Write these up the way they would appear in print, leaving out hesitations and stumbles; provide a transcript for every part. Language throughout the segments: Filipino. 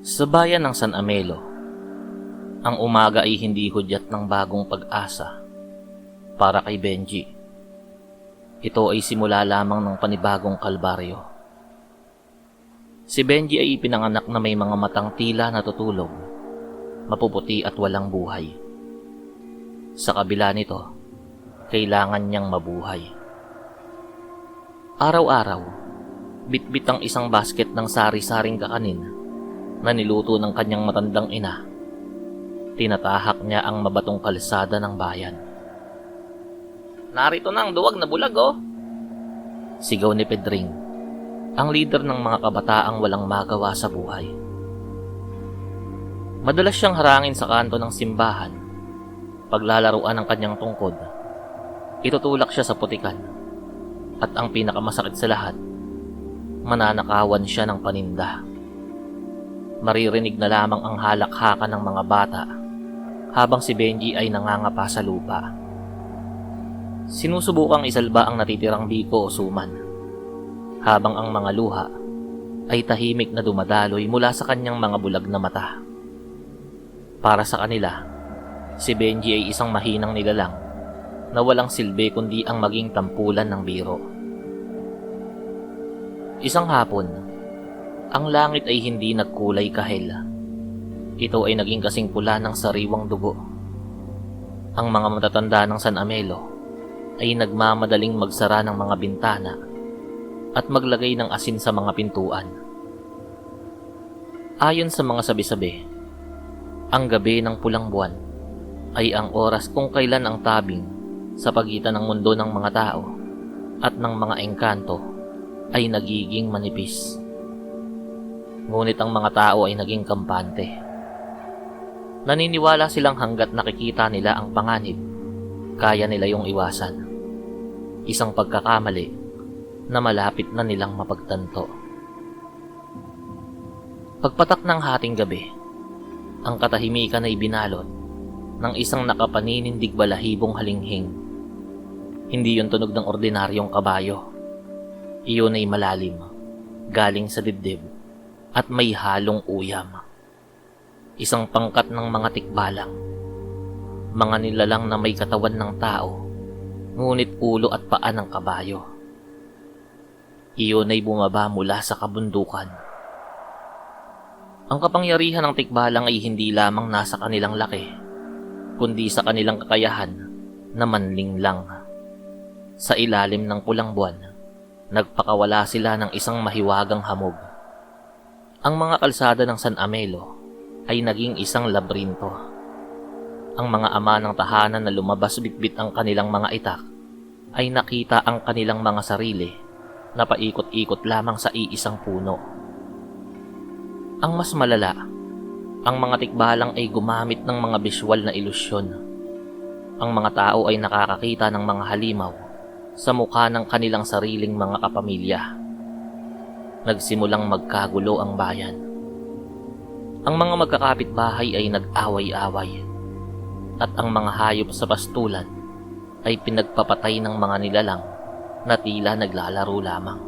Sa bayan ng San Amelo, ang umaga ay hindi hudyat ng bagong pag-asa para kay Benji. Ito ay simula lamang ng panibagong kalbaryo. Si Benji ay ipinanganak na may mga matang tila natutulog, mapuputi at walang buhay. Sa kabila nito, kailangan niyang mabuhay. Araw-araw, bitbit ang isang basket ng sari-saring kakanin na niluto ng kanyang matandang ina. Tinatahak niya ang mabatong kalsada ng bayan. "Narito na ang duwag na bulag, oh!" Sigaw ni Pedring, ang leader ng mga kabataang walang magawa sa buhay. Madalas siyang harangin sa kanto ng simbahan. Paglalaruan ng kanyang tungkod, itutulak siya sa putikan. At ang pinakamasakit sa lahat, mananakawan siya ng paninda. Maririnig na lamang ang halakhakan ng mga bata habang si Benji ay nangangapa sa lupa. Sinusubukang isalba ang natitirang biko o suman, habang ang mga luha ay tahimik na dumadaloy mula sa kanyang mga bulag na mata. Para sa kanila, si Benji ay isang mahinang nilalang na walang silbi kundi ang maging tampulan ng biro. Isang hapon, ang langit ay hindi nagkulay kahel. Ito ay naging kasing pula ng sariwang dugo. Ang mga matatanda ng San Amelo ay nagmamadaling magsara ng mga bintana at maglagay ng asin sa mga pintuan. Ayon sa mga sabi-sabi, ang gabi ng pulang buwan ay ang oras kung kailan ang tabing sa pagitan ng mundo ng mga tao at ng mga engkanto ay nagiging manipis. Ngunit ang mga tao ay naging kampante. Naniniwala silang hanggat nakikita nila ang panganib, kaya nila yung iwasan. Isang pagkakamali na malapit na nilang mapagtanto. Pagpatak ng hating gabi, ang katahimikan ay binalot ng isang nakapaninindig balahibong halinghing. Hindi yun tunog ng ordinaryong kabayo. Iyon ay malalim, galing sa dibdib, at may halong uyam. Isang pangkat ng mga tikbalang, mga nilalang na may katawan ng tao, ngunit ulo at paa ng kabayo. Iyon ay bumaba mula sa kabundukan. Ang kapangyarihan ng tikbalang ay hindi lamang nasa kanilang laki, kundi sa kanilang kakayahan na manlinglang. Sa ilalim ng pulang buwan, nagpakawala sila ng isang mahiwagang hamog. Ang mga kalsada ng San Amelo ay naging isang labrinto. Ang mga ama ng tahanan na lumabas bitbit ang kanilang mga itak ay nakita ang kanilang mga sarili na paikot-ikot lamang sa iisang puno. Ang mas malala, ang mga tikbalang ay gumamit ng mga biswal na ilusyon. Ang mga tao ay nakakakita ng mga halimaw sa mukha ng kanilang sariling mga kapamilya. Nagsimulang magkagulo ang bayan. Ang mga magkakapitbahay ay nag-away-away, at ang mga hayop sa pastulan ay pinagpapatay ng mga nilalang na tila naglalaro lamang.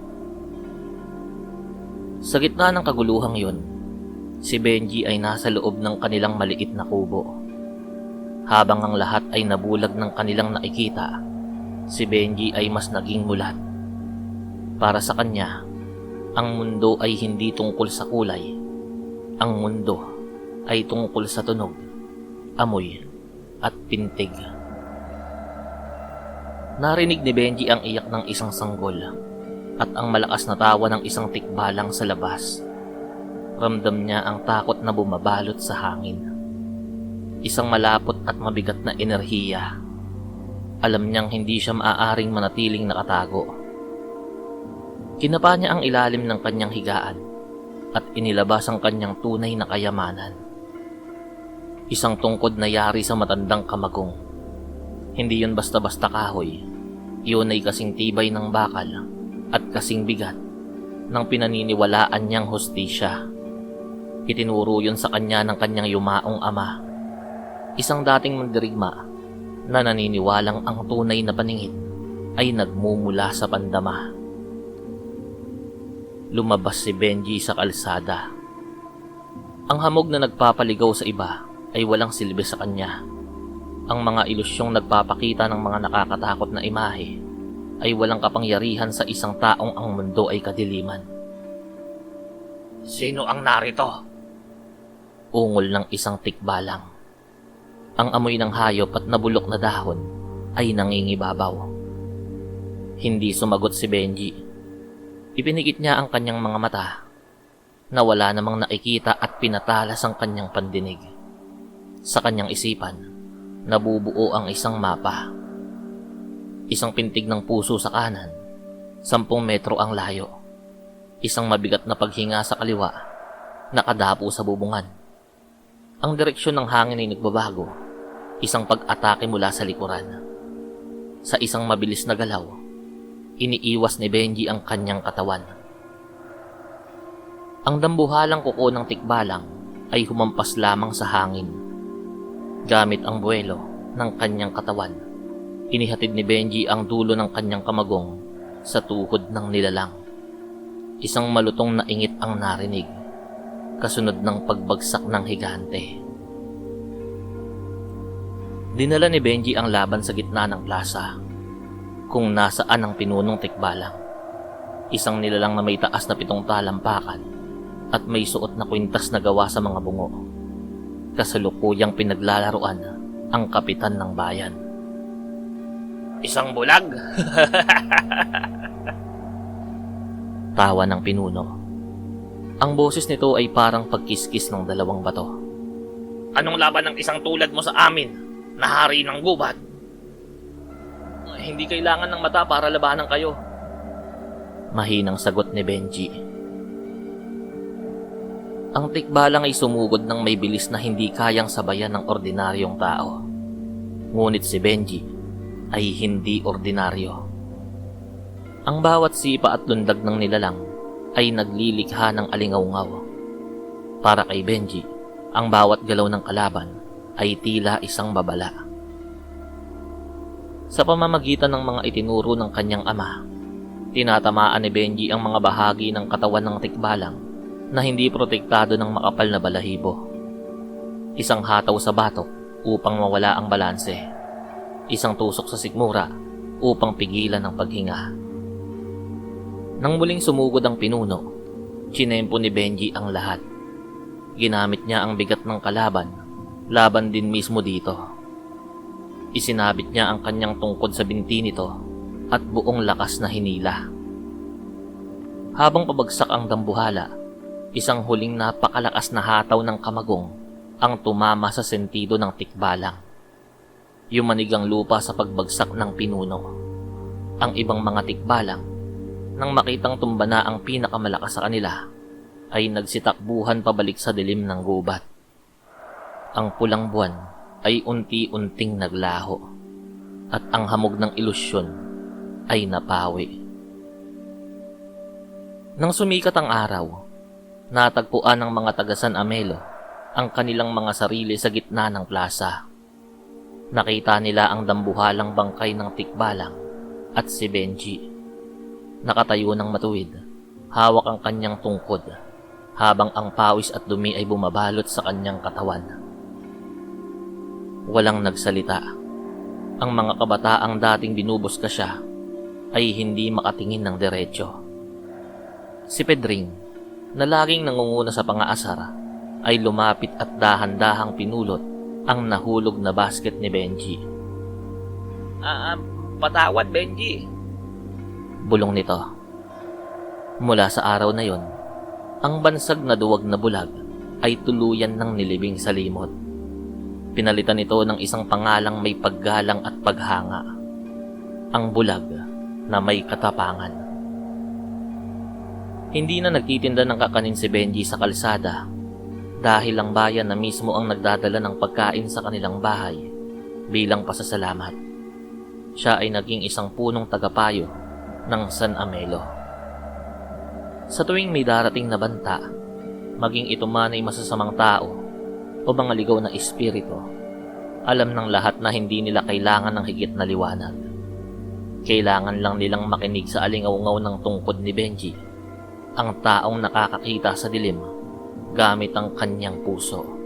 Sa gitna ng kaguluhang yun, si Benji ay nasa loob ng kanilang maliit na kubo. Habang ang lahat ay nabulag ng kanilang nakikita, si Benji ay mas naging mulat. Para sa kanya, ang mundo ay hindi tungkol sa kulay. Ang mundo ay tungkol sa tunog, amoy, at pintig. Narinig ni Benji ang iyak ng isang sanggol at ang malakas na tawa ng isang tikbalang sa labas. Ramdam niya ang takot na bumabalot sa hangin. Isang malapot at mabigat na enerhiya. Alam niyang hindi siya maaaring manatiling nakatago. Kinapa niya ang ilalim ng kanyang higaan at inilabas ang kanyang tunay na kayamanan. Isang tungkod na yari sa matandang kamagong. Hindi yun basta-basta kahoy. Iyon ay kasing tibay ng bakal at kasing bigat ng pinaniniwalaan niyang hustisya. Itinuro yun sa kanya ng kanyang yumaong ama, isang dating mandirigma na naniniwalang ang tunay na paningin ay nagmumula sa pandama. Lumabas si Benji sa kalsada. Ang hamog na nagpapaligaw sa iba ay walang silbi sa kanya. Ang mga ilusyong nagpapakita ng mga nakakatakot na imahe ay walang kapangyarihan sa isang taong ang mundo ay kadiliman. "Sino ang narito?" Ungol ng isang tikbalang. Ang amoy ng hayop at nabulok na dahon ay nangingibabaw. Hindi sumagot si Benji. Ipinikit niya ang kanyang mga mata na wala namang nakikita at pinatalas ang kanyang pandinig. Sa kanyang isipan, nabubuo ang isang mapa. Isang pintig ng puso sa kanan, 10 metro ang layo. Isang mabigat na paghinga sa kaliwa, nakadapo sa bubungan. Ang direksyon ng hangin ay nagbabago, isang pag-atake mula sa likuran. Sa isang mabilis na galaw, iniiwas ni Benji ang kanyang katawan. Ang dambuhalang kuko ng tikbalang ay humampas lamang sa hangin. Gamit ang buwelo ng kanyang katawan, inihatid ni Benji ang dulo ng kanyang kamagong sa tuhod ng nilalang. Isang malutong na ingit ang narinig, kasunod ng pagbagsak ng higante. Dinala ni Benji ang laban sa gitna ng plaza, kung nasaan ang pinunong tikbalang. Isang nilalang na may taas na 7 talampakan at may suot na kwintas na gawa sa mga bungo. Kasalukuyang pinaglalaruan ang kapitan ng bayan. "Isang bulag!" Tawa ng pinuno. Ang boses nito ay parang pagkiskis ng 2 bato. "Anong laban ng isang tulad mo sa amin, na hari ng gubat?" "Hindi kailangan ng mata para labanan kayo," mahinang sagot ni Benji. Ang tikbalang ay sumugod ng may bilis na hindi kayang sabayan ng ordinaryong tao. Ngunit si Benji ay hindi ordinaryo. Ang bawat sipa at lundag ng nilalang ay naglilikha ng alingawngaw. Para kay Benji, ang bawat galaw ng kalaban ay tila isang babala. Sa pamamagitan ng mga itinuro ng kanyang ama, tinatamaan ni Benji ang mga bahagi ng katawan ng tikbalang na hindi protektado ng makapal na balahibo. Isang hataw sa batok upang mawala ang balanse. Isang tusok sa sikmura upang pigilan ang paghinga. Nang muling sumugod ang pinuno, chinempo ni Benji ang lahat. Ginamit niya ang bigat ng kalaban, laban din mismo dito. Isinabit niya ang kanyang tungkod sa binti nito at buong lakas na hinila. Habang pabagsak ang dambuhala, isang huling napakalakas na hataw ng kamagong ang tumama sa sentido ng tikbalang. Yumanig ang lupa sa pagbagsak ng pinuno. Ang ibang mga tikbalang, nang makitang tumba na ang pinakamalakas sa kanila, ay nagsitakbuhan pabalik sa dilim ng gubat. Ang pulang buwan ay unti-unting naglaho at ang hamog ng ilusyon ay napawi. Nang sumikat ang araw, natagpuan ng mga taga San Amelo ang kanilang mga sarili sa gitna ng plaza. Nakita nila ang dambuhalang bangkay ng tikbalang at si Benji. Nakatayo ng matuwid, hawak ang kanyang tungkod, habang ang pawis at dumi ay bumabalot sa kanyang katawan. Walang nagsalita. Ang mga kabataang dating binubuska siya ay hindi makatingin ng diretsyo. Si Pedring, na laging nangunguna sa pangaasar, ay lumapit at dahan-dahang pinulot ang nahulog na basket ni Benji. Patawad, Benji," bulong nito. Mula sa araw na yon, ang bansag na duwag na bulag ay tuluyan ng nilibing sa limot. Pinalitan ito ng isang pangalang may paggalang at paghanga, ang bulag na may katapangan. Hindi na nagtitinda ng kakanin si Benji sa kalsada dahil ang bayan na mismo ang nagdadala ng pagkain sa kanilang bahay bilang pasasalamat. Siya ay naging isang punong tagapayo ng San Amelo. Sa tuwing may darating na banta, maging ito man ay masasamang tao o mga ligaw na espiritu, alam ng lahat na hindi nila kailangan ng higit na liwanag. Kailangan lang nilang makinig sa alingawngaw ng tungkod ni Benji, ang taong nakakakita sa dilim gamit ang kanyang puso.